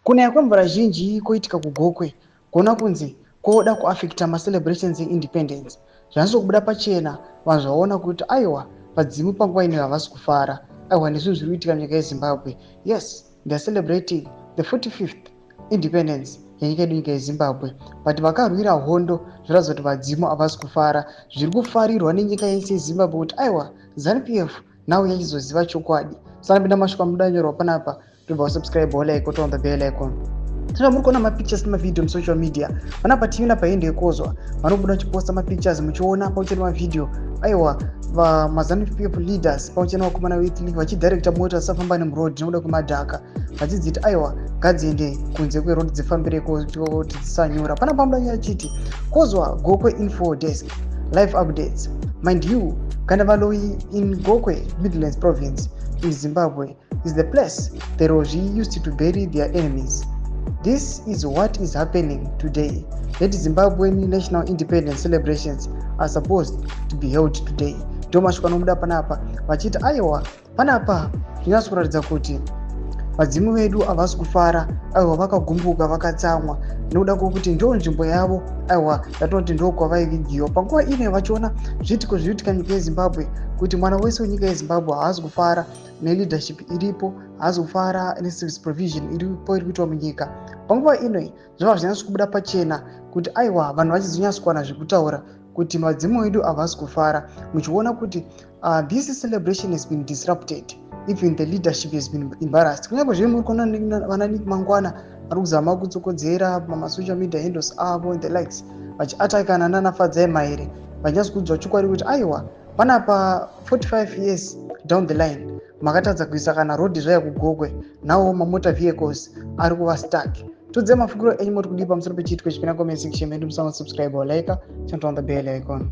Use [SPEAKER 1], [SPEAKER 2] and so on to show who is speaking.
[SPEAKER 1] Kunaya kwemvura zhinji koitika kugokwe kuona kunzi koda kuaffecta macelebrations eindependence zvanyaso kubuda pachena vanhu vaona kuti aiwa vadzimu panguva ino havasi kufara aiwa nezvinhu zviri kuitika munyika yeZimbabwe. Yes, they are celebrating the 45th independence yenyika yedu nyika yeZimbabwe, but vakarwira hondo zviratidza kuti vadzimu havasi kufara. Zviri kufarirwa nenyika yese yeZimbabwe kuti aiwa ZANU-PF nawo yachizoziva chokwadi. Saka pinda mashoko amudanyorwa panapa, tobva subscribe like on the bell icon. Tinoda muri kuona mapictures nemavideo musocial media. Panapa tiina paendo yekozwa vanobuda vachiposta mapictures muchiona pauchena mavideo aiwa mazANU-PF leaders pauchena vakomana veitlive vachidirecta mota dzisafamba nemuroad nekuda kwemadhaka vachidziti aiwa ngadziende kunze kweroad dzifambireko kuti dzisanyura. Panapa mudanyi achiti kozwa gokwe info desk live updates. Mind you, Kanavaloyi in Gokwe, Midlands province in Zimbabwe is the place the Roji used to bury their enemies. This is what is happening today. That Zimbabwean national independence celebrations are supposed to be held today. Domashwa nomuda panapa vachiti aiwa panapa zvinyaso kuratidza kuti vadzimu vedu havasi kufara, aiwa vakagumbuka vakatsamwa nekuda kwokuti ndo nzvimbo yavo, aiwa yatonoti ndo kwavaivigiwa panguva ine vachiona zviitiko zviriitika nyika yeZimbabwe kuti mwana wese wenyika yeZimbabwe haasi kufara neleadership iripo, haasi kufara neservice provision iripo iri kuitwa munyika. Panguva ino zvava zvinyaso kubuda pachena kuti aiwa vanhu vachizonyatso kuwana zvekutaura kuti vadzimu vedu havasi kufara, muchiona kuti this celebration has been disrupted. Even the leadership has been embarrassed. Kunyange zviri muri kuona vanani mangwana vari kuzama kutsokodzera pamasocial media handles avo and the likes vachiatakana nanafadzai maere vachinyaso kuudzwa chokwadi kuti aiwa panapa 45 years down the line makatadza kuisa kana rodhi zvaya kugokwe, nawo mamota vehicles ari kuva stuck. Tudze mafukiro enyu moti kudii pamusoro pechiitiko chipinda comment section medu, musama subscribe or like, turn on the bell icon.